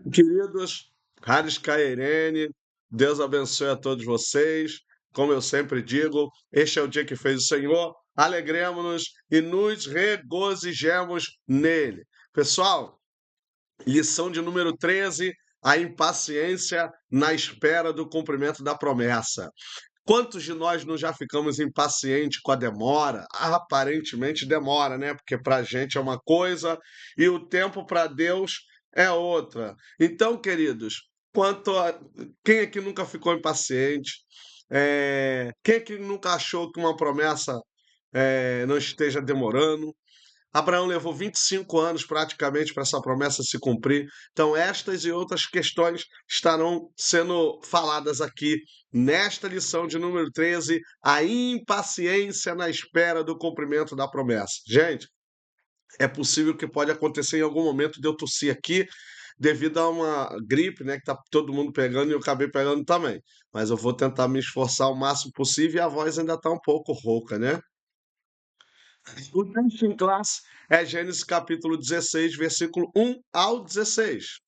Queridos, Haris Cairene, Deus abençoe a todos vocês. Como eu sempre digo, este é o dia que fez o Senhor. Alegremos-nos e nos regozijemos nele. Pessoal, lição de número 13: a impaciência na espera do cumprimento da promessa. Quantos de nós não já ficamos impacientes com a demora? Aparentemente demora, né? Porque para a gente é uma coisa e o tempo para Deus é outra. Então, queridos, quanto a quem aqui nunca ficou impaciente? Quem aqui nunca achou que uma promessa não esteja demorando? Abraão levou 25 anos praticamente para essa promessa se cumprir. Então, estas e outras questões estarão sendo faladas aqui nesta lição de número 13, a impaciência na espera do cumprimento da promessa. Gente, é possível que pode acontecer em algum momento de eu tossir aqui devido a uma gripe, né, que tá todo mundo pegando e eu acabei pegando também. Mas eu vou tentar me esforçar o máximo possível e a voz ainda está um pouco rouca, né? O texto em classe é Gênesis capítulo 16, versículo 1 ao 16.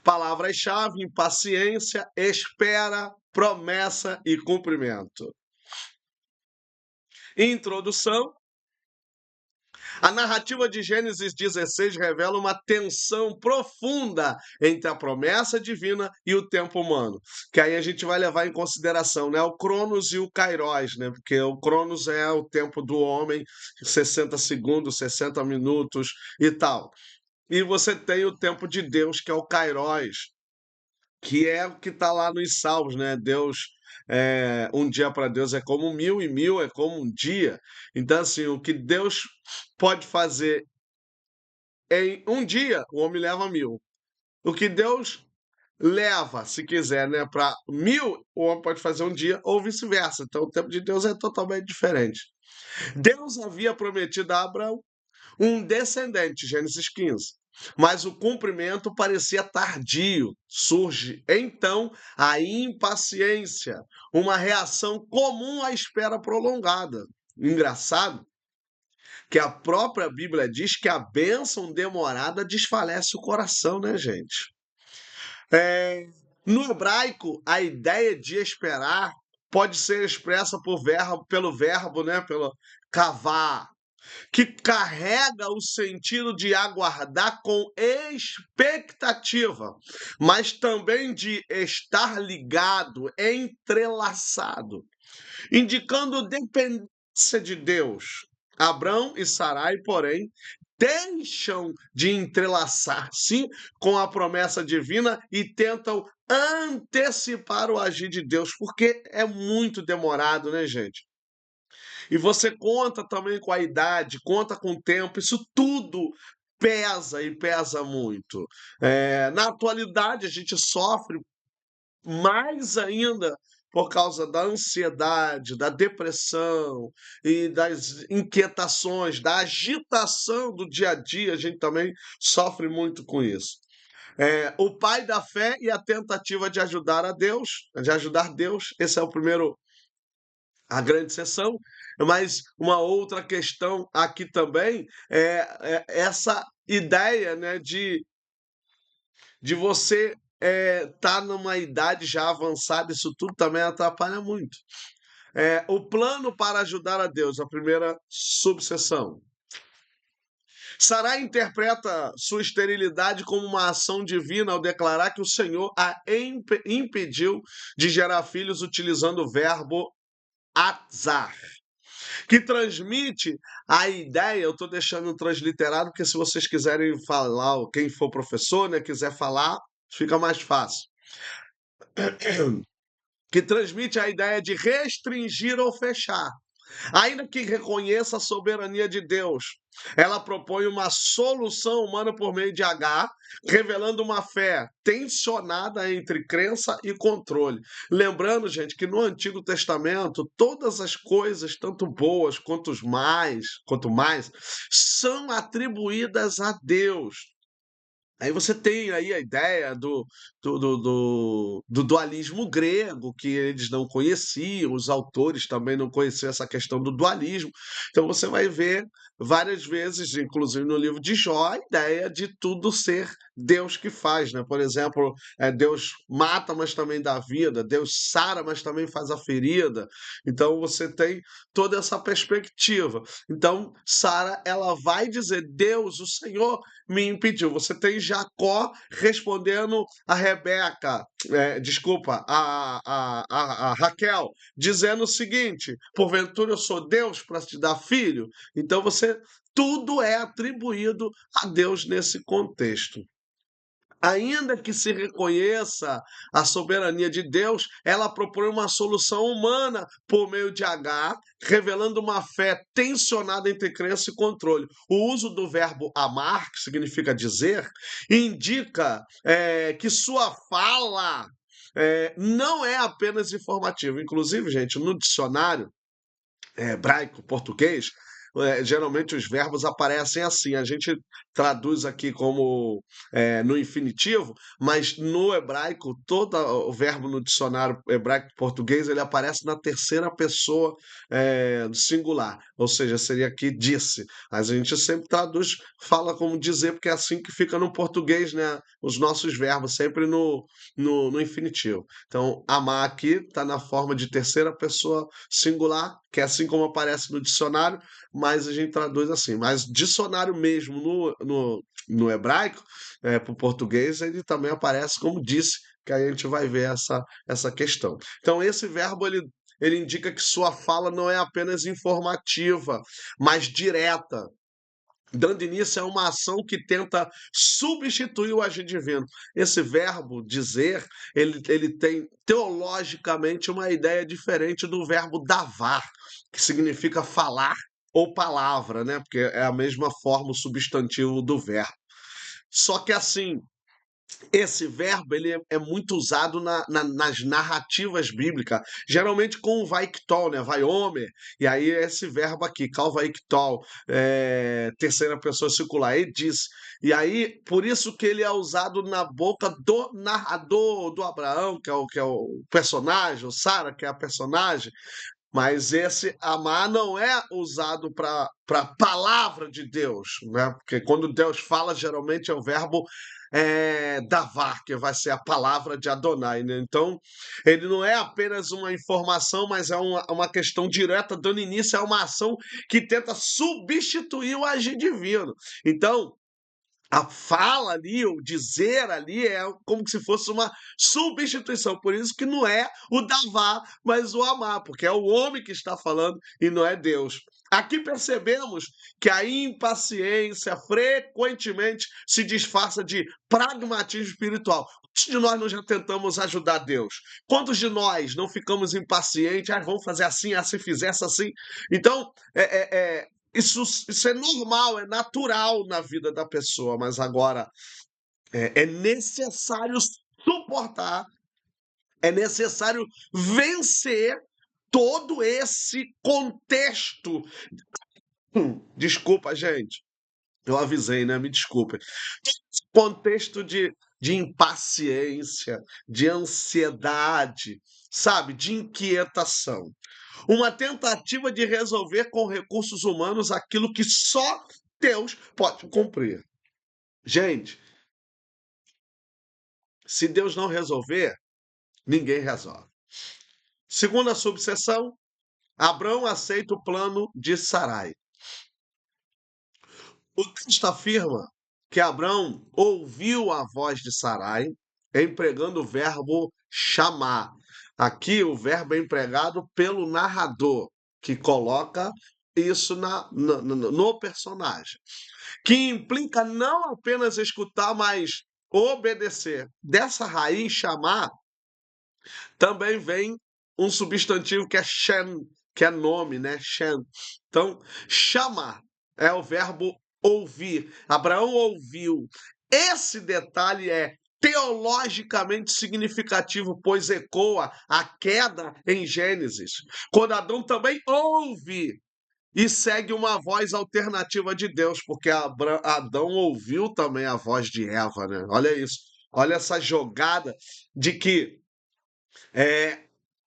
Palavras-chave: impaciência, espera, promessa e cumprimento. Introdução. A narrativa de Gênesis 16 revela uma tensão profunda entre a promessa divina e o tempo humano, que aí a gente vai levar em consideração, né, o Cronos e o Kairos, né, porque o Cronos é o tempo do homem, 60 segundos, 60 minutos e tal. E você tem o tempo de Deus, que é o Kairos, que é o que está lá nos Salmos, né? Deus, um dia para Deus é como mil, e mil é como um dia. Então, assim, o que Deus pode fazer em um dia, o homem leva mil. O que Deus leva, se quiser, né, para mil, o homem pode fazer um dia, ou vice-versa. Então, o tempo de Deus é totalmente diferente. Deus havia prometido a Abraão um descendente, Gênesis 15. Mas o cumprimento parecia tardio. Surge então a impaciência, uma reação comum à espera prolongada. Engraçado que a própria Bíblia diz que a bênção demorada desfalece o coração, né, gente? No hebraico, a ideia de esperar pode ser expressa pelo verbo, né, pelo cavar, que carrega o sentido de aguardar com expectativa, mas também de estar ligado, entrelaçado, indicando dependência de Deus. Abrão e Sarai, porém, deixam de entrelaçar-se com a promessa divina e tentam antecipar o agir de Deus, porque é muito demorado, né, gente? E você conta também com a idade, conta com o tempo, isso tudo pesa e pesa muito. Na atualidade, a gente sofre mais ainda por causa da ansiedade, da depressão e das inquietações, da agitação do dia a dia, a gente também sofre muito com isso. O pai da fé e a tentativa de ajudar a Deus, de ajudar Deus, esse é o primeiro a grande sessão, mas uma outra questão aqui também é essa ideia, né, de você estar numa idade já avançada, isso tudo também atrapalha muito. O plano para ajudar a Deus, a primeira subseção. Sarai interpreta sua esterilidade como uma ação divina ao declarar que o Senhor a impediu de gerar filhos utilizando o verbo azar, que transmite a ideia, eu estou deixando transliterado, porque se vocês quiserem falar, ou quem for professor, né, quiser falar, fica mais fácil. Que transmite a ideia de restringir ou fechar. Ainda que reconheça a soberania de Deus, ela propõe uma solução humana por meio de H, revelando uma fé tensionada entre crença e controle. Lembrando, gente, que no Antigo Testamento todas as coisas, tanto boas quanto mais, são atribuídas a Deus. Aí você tem aí a ideia do dualismo grego, que eles não conheciam, os autores também não conheciam essa questão do dualismo. Então você vai ver várias vezes, inclusive no livro de Jó, a ideia de tudo ser Deus que faz, né? Por exemplo, Deus mata, mas também dá vida, Deus sara, mas também faz a ferida. Então você tem toda essa perspectiva. Então, Sara, ela vai dizer: Deus, o Senhor me impediu. Você tem Jacó respondendo a Rebeca, desculpa, a Raquel, dizendo o seguinte: porventura eu sou Deus para te dar filho? Então você. Tudo é atribuído a Deus nesse contexto. Ainda que se reconheça a soberania de Deus, ela propõe uma solução humana por meio de H, revelando uma fé tensionada entre crença e controle. O uso do verbo amar, que significa dizer, indica que sua fala não é apenas informativa. Inclusive, gente, no dicionário hebraico, português, geralmente os verbos aparecem assim. A gente traduz aqui como no infinitivo, mas no hebraico, todo o verbo no dicionário hebraico-português ele aparece na terceira pessoa do singular, ou seja, seria aqui disse. Mas a gente sempre traduz, fala como dizer, porque é assim que fica no português, né? Os nossos verbos, sempre no infinitivo. Então, amar aqui está na forma de terceira pessoa singular, que é assim como aparece no dicionário, mas a gente traduz assim. Mas dicionário mesmo no hebraico, para o português, ele também aparece como disse, que aí a gente vai ver essa questão. Então, esse verbo ele indica que sua fala não é apenas informativa, mas direta, dando início a uma ação que tenta substituir o agir divino. Esse verbo dizer, ele tem teologicamente uma ideia diferente do verbo davar, que significa falar ou palavra, né? Porque é a mesma forma, o substantivo do verbo. Só que assim, esse verbo ele é muito usado nas narrativas bíblicas, geralmente com o vaiktol, né? Vaiomer, e aí esse verbo aqui, kal vaiktol, terceira pessoa singular, ele diz. E aí, por isso que ele é usado na boca do narrador, do Abraão, que é o personagem, o Sara, que é a personagem, mas esse amar não é usado para palavra de Deus, né? Porque quando Deus fala, geralmente é o verbo davar, que vai ser a palavra de Adonai, né? Então, ele não é apenas uma informação, mas é uma questão direta, dando início a uma ação que tenta substituir o agir divino. Então, a fala ali, o dizer ali é como se fosse uma substituição. Por isso que não é o davar, mas o amar, porque é o homem que está falando e não é Deus. Aqui percebemos que a impaciência frequentemente se disfarça de pragmatismo espiritual. Quantos de nós não já tentamos ajudar Deus? Quantos de nós não ficamos impacientes? Ah, vamos fazer assim, se fizesse assim. Então, isso é normal, é natural na vida da pessoa, mas agora é necessário suportar, é necessário vencer todo esse contexto. Desculpa, gente. Eu avisei, né? Me desculpe. Contexto de impaciência, de ansiedade, sabe? De inquietação. Uma tentativa de resolver com recursos humanos aquilo que só Deus pode cumprir. Gente, se Deus não resolver, ninguém resolve. Segunda subseção, Abraão aceita o plano de Sarai. O texto afirma que Abraão ouviu a voz de Sarai, empregando o verbo chamar. Aqui o verbo é empregado pelo narrador, que coloca isso no personagem, que implica não apenas escutar, mas obedecer. Dessa raiz chamar também vem um substantivo que é shen, que é nome, né? Shen. Então, chamar é o verbo ouvir. Abraão ouviu. Esse detalhe é teologicamente significativo, pois ecoa a queda em Gênesis, quando Adão também ouve e segue uma voz alternativa de Deus, porque Adão ouviu também a voz de Eva, né? Olha isso. Olha essa jogada de que é,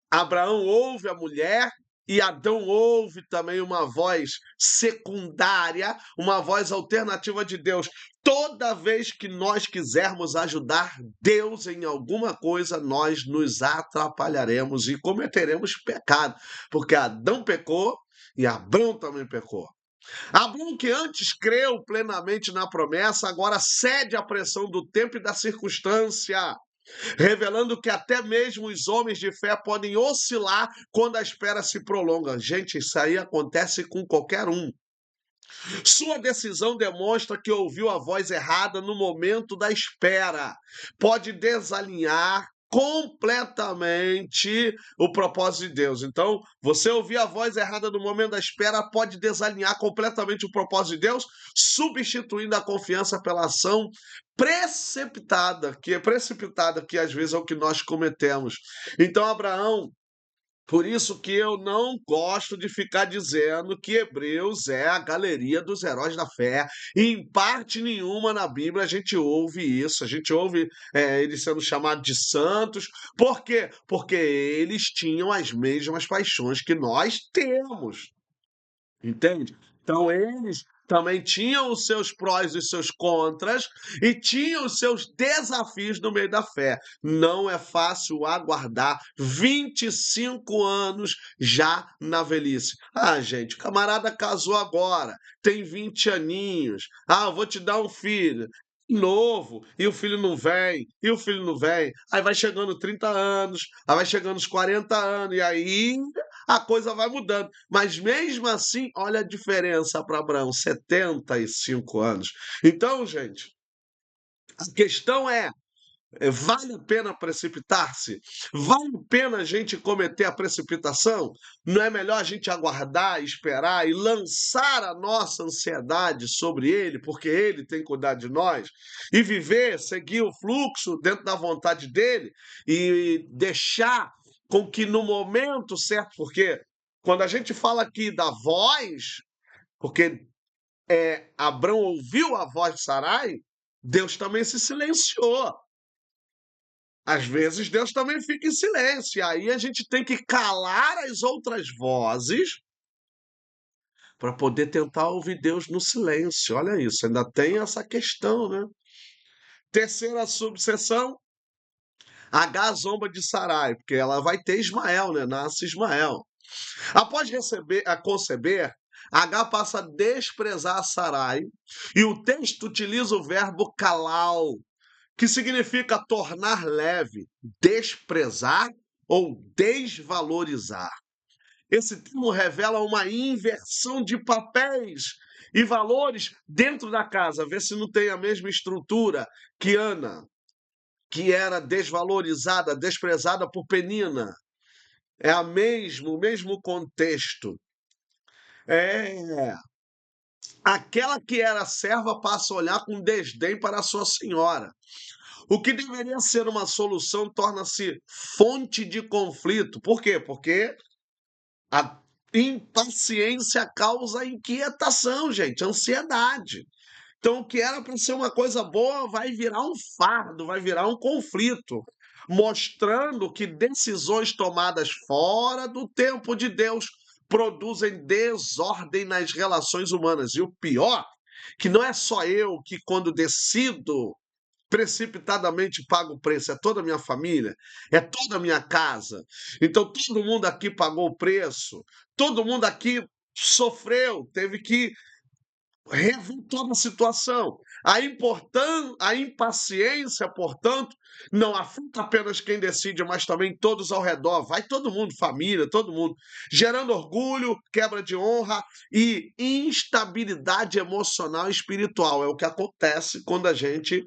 Abraão ouve a mulher e Adão ouve também uma voz secundária, uma voz alternativa de Deus. Toda vez que nós quisermos ajudar Deus em alguma coisa, nós nos atrapalharemos e cometeremos pecado, porque Adão pecou e Abraão também pecou. Abraão, que antes creu plenamente na promessa, agora cede à pressão do tempo e da circunstância, revelando que até mesmo os homens de fé podem oscilar quando a espera se prolonga. Gente, isso aí acontece com qualquer um. Sua decisão demonstra que ouviu a voz errada no momento da espera. Pode desalinhar completamente o propósito de Deus. Então, você ouvir a voz errada no momento da espera pode desalinhar completamente o propósito de Deus, substituindo a confiança pela ação precipitada, que às vezes é o que nós cometemos. Então, Abraão, por isso que eu não gosto de ficar dizendo que Hebreus é a galeria dos heróis da fé. Em parte nenhuma na Bíblia a gente ouve isso, a gente ouve eles sendo chamados de santos. Por quê? Porque eles tinham as mesmas paixões que nós temos. Entende? Então eles também tinham os seus prós e os seus contras e tinham os seus desafios no meio da fé. Não é fácil aguardar 25 anos já na velhice. Ah, gente, o camarada casou agora, tem 20 aninhos. Ah, eu vou te dar um filho novo, e o filho não vem, e o filho não vem. Aí vai chegando 30 anos, aí vai chegando os 40 anos, e aí a coisa vai mudando. Mas mesmo assim, olha a diferença para Abraão, 75 anos. Então, gente, a questão vale a pena precipitar-se? Vale a pena a gente cometer a precipitação? Não é melhor a gente aguardar, esperar e lançar a nossa ansiedade sobre Ele, porque Ele tem cuidado de nós, e viver, seguir o fluxo dentro da vontade dEle e deixar com que no momento certo, porque quando a gente fala aqui da voz, porque Abrão ouviu a voz de Sarai, Deus também se silenciou. Às vezes Deus também fica em silêncio, e aí a gente tem que calar as outras vozes para poder tentar ouvir Deus no silêncio. Olha isso, ainda tem essa questão, né? Terceira subseção, H zomba de Sarai, porque ela vai ter Ismael, né? Nasce Ismael. Após conceber, H passa a desprezar Sarai, e o texto utiliza o verbo kalal, que significa tornar leve, desprezar ou desvalorizar. Esse termo revela uma inversão de papéis e valores dentro da casa. Vê se não tem a mesma estrutura que Ana, que era desvalorizada, desprezada por Penina. É o mesmo contexto. É. Aquela que era serva passa a olhar com desdém para a sua senhora. O que deveria ser uma solução torna-se fonte de conflito. Por quê? Porque a impaciência causa inquietação, gente, ansiedade. Então, o que era para ser uma coisa boa vai virar um fardo, vai virar um conflito, mostrando que decisões tomadas fora do tempo de Deus produzem desordem nas relações humanas. E o pior, que não é só eu que, quando decido precipitadamente pago o preço, é toda a minha família, é toda a minha casa. Então todo mundo aqui pagou o preço, todo mundo aqui sofreu, teve que rever toda a situação. A impaciência, portanto, não afeta apenas quem decide, mas também todos ao redor. Vai todo mundo, família, todo mundo, gerando orgulho, quebra de honra e instabilidade emocional e espiritual. É o que acontece quando a gente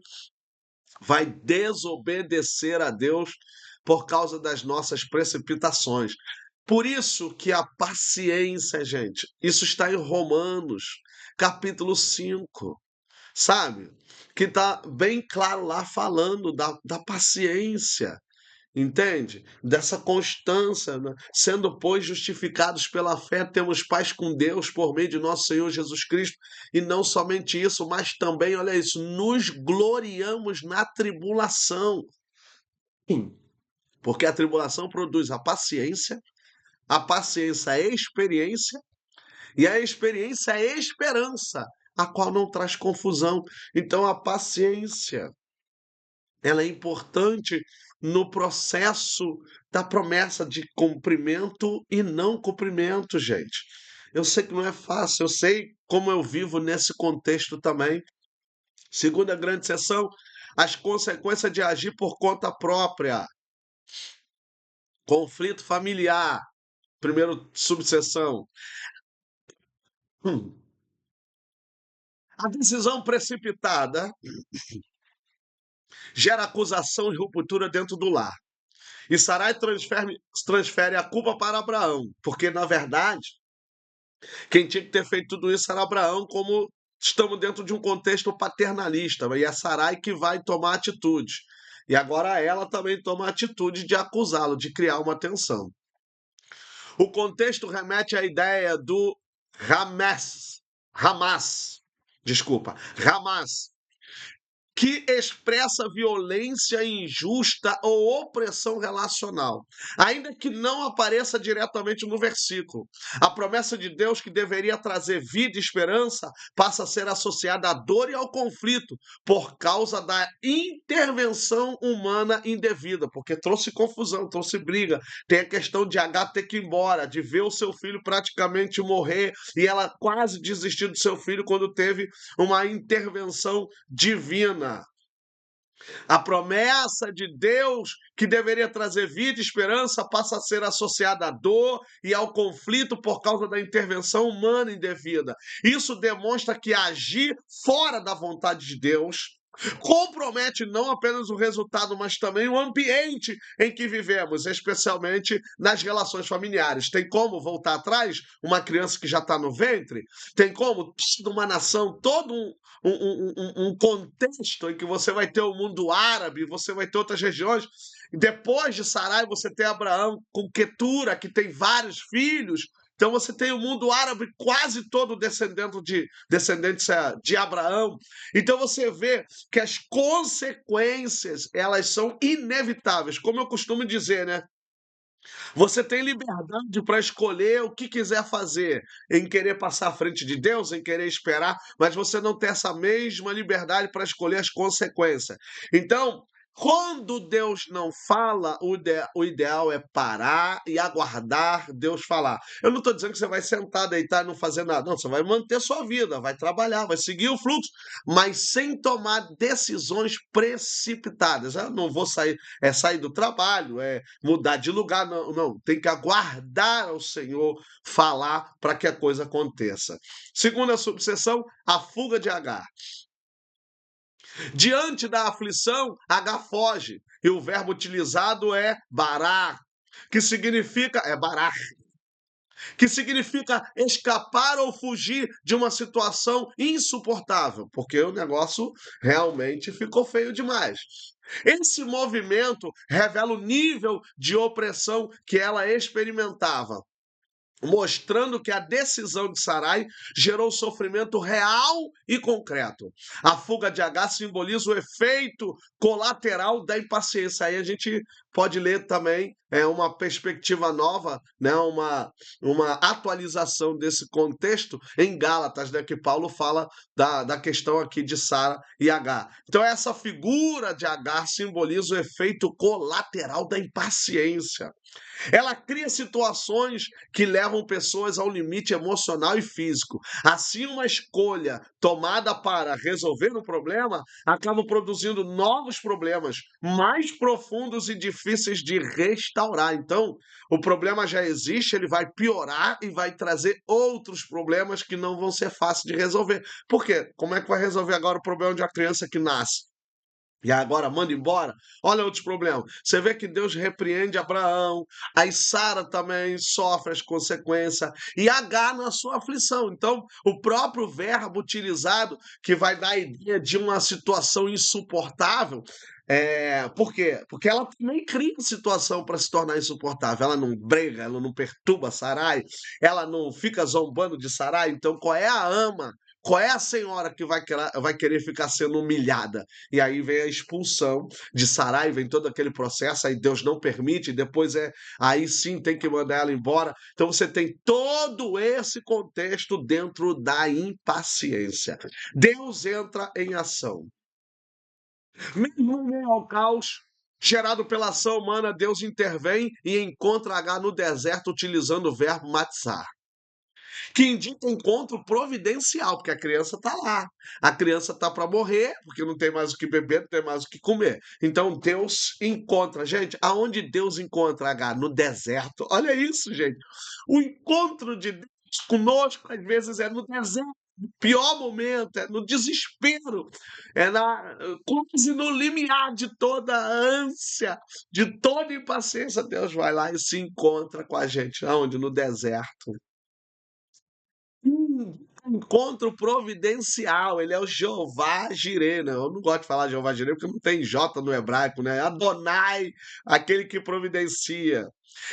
vai desobedecer a Deus por causa das nossas precipitações. Por isso que a paciência, gente, isso está em Romanos, capítulo 5, sabe? Que está bem claro lá falando da paciência. entende? Dessa constância, né? Sendo, pois, justificados pela fé, temos paz com Deus por meio de nosso Senhor Jesus Cristo, e não somente isso, mas também, olha isso, nos gloriamos na tribulação. Sim. Porque a tribulação produz a paciência é experiência, e a experiência é esperança, a qual não traz confusão. Então, a paciência, ela é importante no processo da promessa de cumprimento e não cumprimento, gente. Eu sei que não é fácil, eu sei como eu vivo nesse contexto também. Segunda grande seção, as consequências de agir por conta própria. Conflito familiar, primeiro subseção. Hum. A decisão precipitada gera acusação e ruptura dentro do lar. E Sarai transfere a culpa para Abraão, porque, na verdade, quem tinha que ter feito tudo isso era Abraão, como estamos dentro de um contexto paternalista, e é Sarai que vai tomar atitude. E agora ela também toma a atitude de acusá-lo, de criar uma tensão. O contexto remete à ideia do Hamas, desculpa, Hamas, que expressa violência injusta ou opressão relacional, ainda que não apareça diretamente no versículo. A promessa de Deus, que deveria trazer vida e esperança, passa a ser associada à dor e ao conflito por causa da intervenção humana indevida, porque trouxe confusão, trouxe briga. Tem a questão de H ter que ir embora, de ver o seu filho praticamente morrer e ela quase desistir do seu filho quando teve uma intervenção divina. A promessa de Deus, que deveria trazer vida e esperança, passa a ser associada à dor e ao conflito por causa da intervenção humana indevida. Isso demonstra que agir fora da vontade de Deus compromete não apenas o resultado, mas também o ambiente em que vivemos, especialmente nas relações familiares. Tem como voltar atrás uma criança que já está no ventre? Tem como toda uma nação, todo um contexto em que você vai ter o mundo árabe, você vai ter outras regiões. Depois de Sarai, você tem Abraão com Quetura, que tem vários filhos. Então você tem o mundo árabe quase todo descendentes de Abraão. Então você vê que as consequências, elas são inevitáveis. Como eu costumo dizer, né? Você tem liberdade para escolher o que quiser fazer, em querer passar à frente de Deus, em querer esperar, mas você não tem essa mesma liberdade para escolher as consequências. Então, quando Deus não fala, o ideal é parar e aguardar Deus falar. Eu não estou dizendo que você vai sentar, deitar e não fazer nada. Não, você vai manter sua vida, vai trabalhar, vai seguir o fluxo, mas sem tomar decisões precipitadas. Eu não vou sair do trabalho, mudar de lugar, não, não. Tem que aguardar ao Senhor falar para que a coisa aconteça. Segunda subseção, a fuga de Agar. Diante da aflição, H foge. E o verbo utilizado é barar, que significa barar, que significa escapar ou fugir de uma situação insuportável, porque o negócio realmente ficou feio demais. Esse movimento revela o nível de opressão que ela experimentava, mostrando que a decisão de Sarai gerou sofrimento real e concreto. A fuga de H simboliza o efeito colateral da impaciência. Aí a gente pode ler também uma perspectiva nova, né, uma atualização desse contexto em Gálatas, né, que Paulo fala da questão aqui de Sara e H. Então essa figura de H simboliza o efeito colateral da impaciência. Ela cria situações que levam pessoas ao limite emocional e físico. Assim, uma escolha tomada para resolver um problema acaba produzindo novos problemas mais profundos e difíceis de restaurar. Então, o problema já existe, ele vai piorar e vai trazer outros problemas que não vão ser fáceis de resolver. Por quê? Como é que vai resolver agora o problema de uma criança que nasce? E agora manda embora. Olha outros problemas. Você vê que Deus repreende Abraão, aí Sara também sofre as consequências, e Agar na sua aflição. Então, o próprio verbo utilizado, que vai dar a ideia de uma situação insuportável, por quê? Porque ela também cria situação para se tornar insuportável. Ela não brega, ela não perturba Sarai, ela não fica zombando de Sarai. Então, qual é a ama? Qual é a senhora que vai querer ficar sendo humilhada? E aí vem a expulsão de Sarai, vem todo aquele processo, aí Deus não permite, depois aí sim tem que mandar ela embora. Então você tem todo esse contexto dentro da impaciência. Deus entra em ação. Mesmo em meio ao caos gerado pela ação humana, Deus intervém e encontra H no deserto utilizando o verbo matzar, que indica encontro providencial, porque a criança está lá. A criança está para morrer, porque não tem mais o que beber, não tem mais o que comer. Então Deus encontra. Gente, aonde Deus encontra H? No deserto. Olha isso, gente. O encontro de Deus conosco, às vezes, é no deserto. No pior momento, é no desespero, quase no limiar de toda a ânsia, de toda impaciência, Deus vai lá e se encontra com a gente. Aonde? No deserto. Um encontro providencial, ele é o Jeová Jireh, né, eu não gosto de falar Jeová Jireh, porque não tem J no hebraico, né, Adonai, aquele que providencia.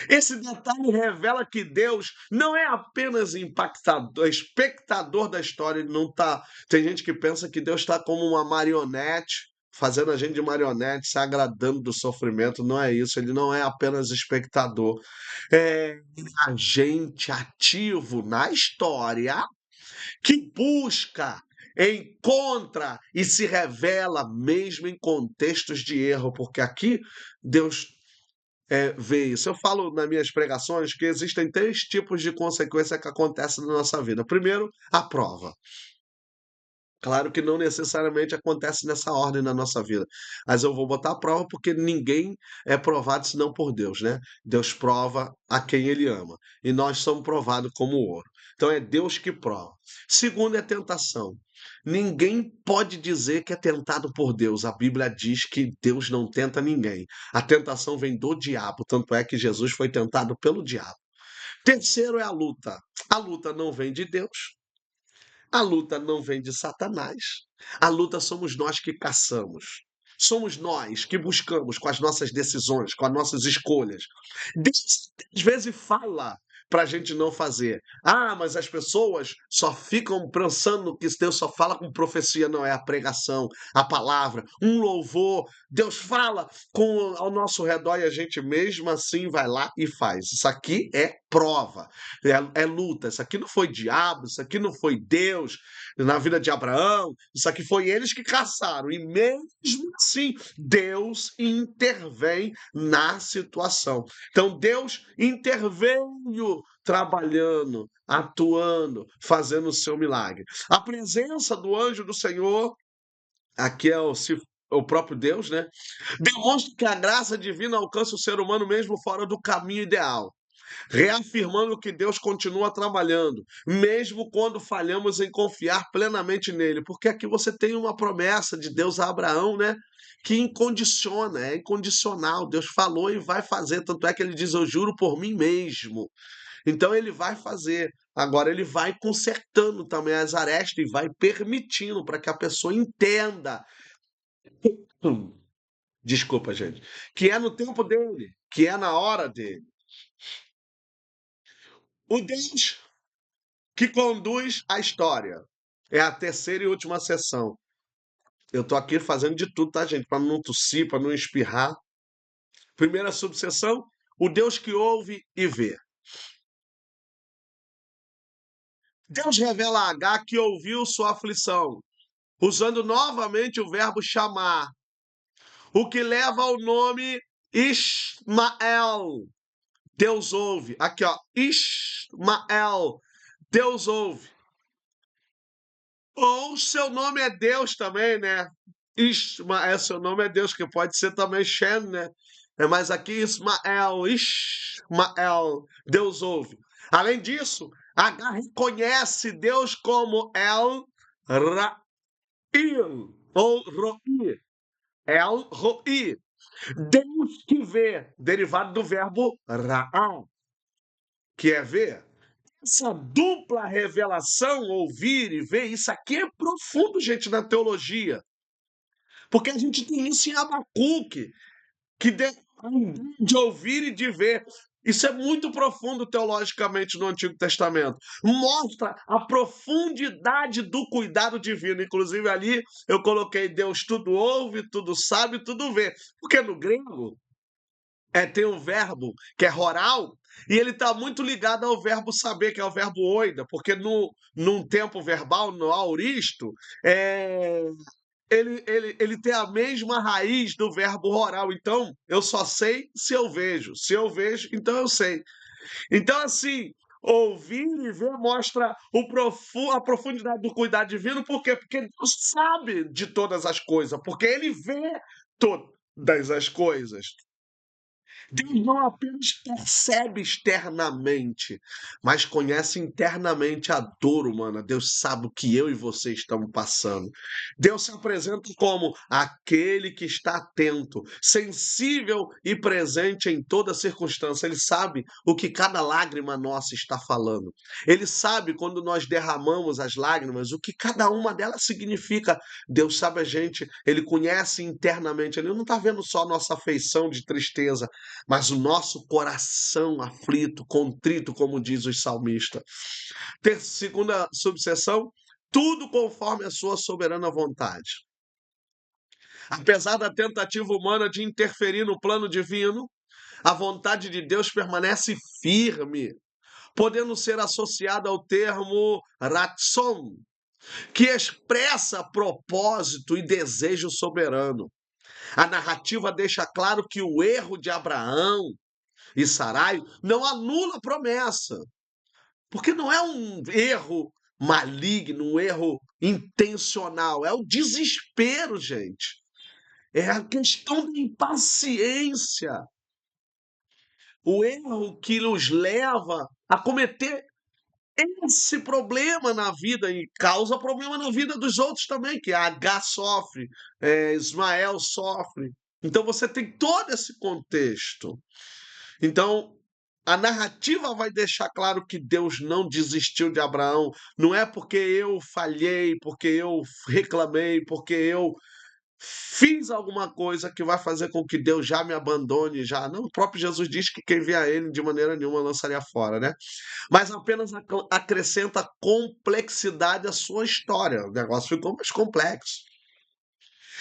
Esse detalhe revela que Deus não é apenas impactador, espectador da história, ele não tá. Tem gente que pensa que Deus está como uma marionete, fazendo a gente de marionete, se agradando do sofrimento, não é isso, ele não é apenas espectador, é agente ativo na história que busca, encontra e se revela mesmo em contextos de erro, porque aqui Deus vê isso. Eu falo nas minhas pregações que existem três tipos de consequência que acontecem na nossa vida. Primeiro, a prova. Claro que não necessariamente acontece nessa ordem na nossa vida, mas eu vou botar a prova porque ninguém é provado senão por Deus, né? Deus prova a quem ele ama e nós somos provados como ouro. Então é Deus que prova. Segundo é tentação. Ninguém pode dizer que é tentado por Deus. A Bíblia diz que Deus não tenta ninguém. A tentação vem do diabo, tanto é que Jesus foi tentado pelo diabo. Terceiro é a luta. A luta não vem de Deus. A luta não vem de Satanás. A luta somos nós que caçamos. Somos nós que buscamos com as nossas decisões, com as nossas escolhas. Deus às vezes fala para a gente não fazer. Ah, mas as pessoas só ficam pensando que Deus só fala com profecia. Não, é a pregação, a palavra, um louvor. Deus fala ao nosso redor e a gente mesmo assim vai lá e faz. Isso aqui é prova, é luta. Isso aqui não foi diabo, isso aqui não foi Deus na vida de Abraão. Isso aqui foi eles que caçaram. E mesmo assim, Deus intervém na situação. Então, Deus interveio trabalhando, atuando, fazendo o seu milagre. A presença do anjo do Senhor, aqui é o próprio Deus, né? Demonstra que a graça divina alcança o ser humano mesmo fora do caminho ideal, reafirmando que Deus continua trabalhando, mesmo quando falhamos em confiar plenamente nele, porque aqui você tem uma promessa de Deus a Abraão, né? Que incondiciona, é incondicional. Deus falou e vai fazer. Tanto é que ele diz: Eu juro por mim mesmo. Então ele vai fazer. Agora ele vai consertando também as arestas e vai permitindo para que a pessoa entenda. Desculpa, gente. Que é no tempo dele, que é na hora dele. O Deus que conduz a história. É a terceira e última sessão. Eu tô aqui fazendo de tudo, tá, gente? Para não tossir, para não espirrar. Primeira subseção, o Deus que ouve e vê. Deus revela a H que ouviu sua aflição, usando novamente o verbo chamar, o que leva ao nome Ismael. Deus ouve. Aqui, ó, Ismael. Deus ouve. Ou seu nome é Deus também, né? Ismael, seu nome é Deus, que pode ser também Shem, né? Mas aqui Ismael, Ismael, Deus ouve. Além disso, Agar reconhece Deus como El Ra'il, ou Ro'i. El-Roi. Deus que vê, derivado do verbo ra'á, que é ver. Essa dupla revelação, ouvir e ver, isso aqui é profundo, gente, na teologia. Porque a gente tem isso em Abacuque, que de ouvir e de ver. Isso é muito profundo teologicamente no Antigo Testamento. Mostra a profundidade do cuidado divino. Inclusive, ali eu coloquei Deus tudo ouve, tudo sabe, tudo vê. Porque no grego tem um verbo que é roral, e ele está muito ligado ao verbo saber, que é o verbo oida, porque num tempo verbal, no auristo, é, ele tem a mesma raiz do verbo oral. Então, eu só sei se eu vejo. Se eu vejo, então eu sei. Então, assim, ouvir e ver mostra a profundidade do cuidado divino. Por quê? Porque Deus sabe de todas as coisas, porque ele vê todas as coisas. Deus não apenas percebe externamente, mas conhece internamente a dor humana. Deus sabe o que eu e você estamos passando. Deus se apresenta como aquele que está atento, sensível e presente em toda circunstância. Ele sabe o que cada lágrima nossa está falando. Ele sabe quando nós derramamos as lágrimas, o que cada uma delas significa. Deus sabe a gente, ele conhece internamente. Ele não está vendo só a nossa afeição de tristeza, mas o nosso coração aflito, contrito, como diz o salmista. Segunda subseção, tudo conforme a sua soberana vontade. Apesar da tentativa humana de interferir no plano divino, a vontade de Deus permanece firme, podendo ser associada ao termo ratson, que expressa propósito e desejo soberano. A narrativa deixa claro que o erro de Abraão e Sarai não anula a promessa, porque não é um erro maligno, um erro intencional, é o desespero, gente. É a questão da impaciência, o erro que nos leva a cometer esse problema na vida e causa problema na vida dos outros também, que a H sofre, Ismael sofre. Então você tem todo esse contexto. Então, a narrativa vai deixar claro que Deus não desistiu de Abraão. Não é porque eu falhei, porque eu reclamei, porque eu fiz alguma coisa que vai fazer com que Deus já me abandone, já. Não, o próprio Jesus diz que quem vê a ele de maneira nenhuma lançaria fora, né? Mas apenas acrescenta complexidade à sua história. O negócio ficou mais complexo.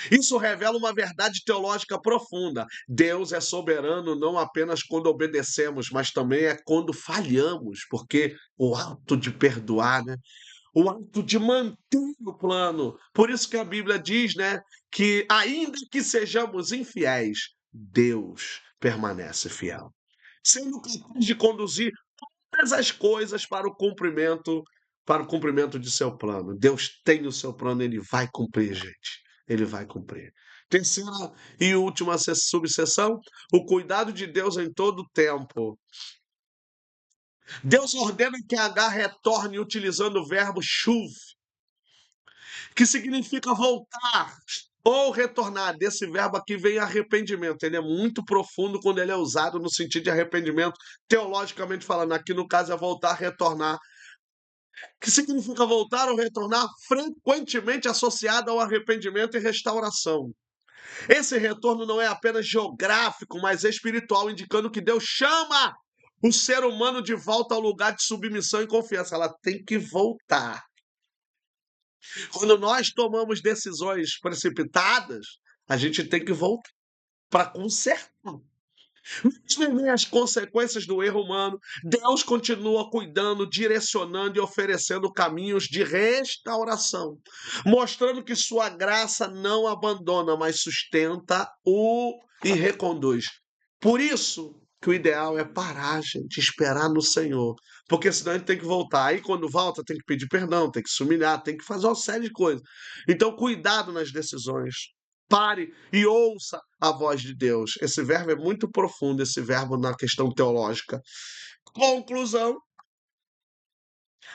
Isso revela uma verdade teológica profunda. Deus é soberano não apenas quando obedecemos, mas também é quando falhamos, porque o ato de perdoar, né? O ato de manter o plano. Por isso que a Bíblia diz, né, que ainda que sejamos infiéis, Deus permanece fiel, sendo capaz de conduzir todas as coisas para o cumprimento de seu plano. Deus tem o seu plano, ele vai cumprir, gente. Ele vai cumprir. Terceira e última subseção, o cuidado de Deus em todo o tempo. Deus ordena que Agar retorne utilizando o verbo shuv, que significa voltar ou retornar. Desse verbo aqui vem arrependimento. Ele é muito profundo quando ele é usado no sentido de arrependimento, teologicamente falando. Aqui no caso é voltar, retornar, que significa voltar ou retornar, frequentemente associado ao arrependimento e restauração. Esse retorno não é apenas geográfico, mas espiritual, indicando que Deus chama o ser humano de volta ao lugar de submissão e confiança. Ela tem que voltar. Quando nós tomamos decisões precipitadas, a gente tem que voltar para consertar. Mesmo as consequências do erro humano, Deus continua cuidando, direcionando e oferecendo caminhos de restauração, mostrando que sua graça não abandona, mas sustenta e reconduz. Por isso que o ideal é parar, gente, esperar no Senhor, porque senão a gente tem que voltar. Aí quando volta, tem que pedir perdão, tem que se humilhar, tem que fazer uma série de coisas. Então, cuidado nas decisões. Pare e ouça a voz de Deus. Esse verbo é muito profundo, esse verbo na questão teológica. Conclusão.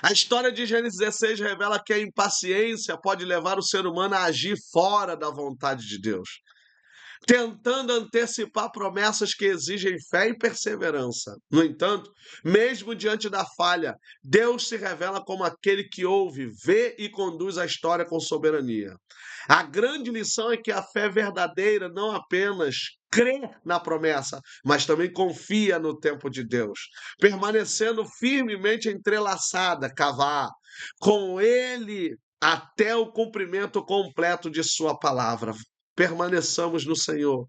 A história de Gênesis 16 revela que a impaciência pode levar o ser humano a agir fora da vontade de Deus. tentando antecipar promessas que exigem fé e perseverança. No entanto, mesmo diante da falha, Deus se revela como aquele que ouve, vê e conduz a história com soberania. A grande lição é que a fé verdadeira não apenas crê na promessa, mas também confia no tempo de Deus, permanecendo firmemente entrelaçada, cavar com Ele até o cumprimento completo de Sua palavra. Permaneçamos no Senhor.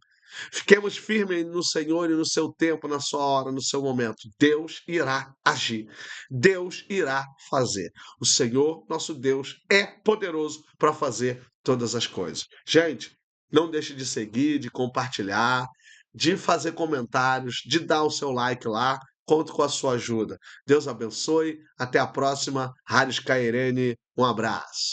Fiquemos firmes no Senhor e no seu tempo, na sua hora, no seu momento. Deus irá agir. Deus irá fazer. O Senhor, nosso Deus, é poderoso para fazer todas as coisas. Gente, não deixe de seguir, de compartilhar, de fazer comentários, de dar o seu like lá. Conto com a sua ajuda. Deus abençoe. Até a próxima. Haris Cairene, um abraço.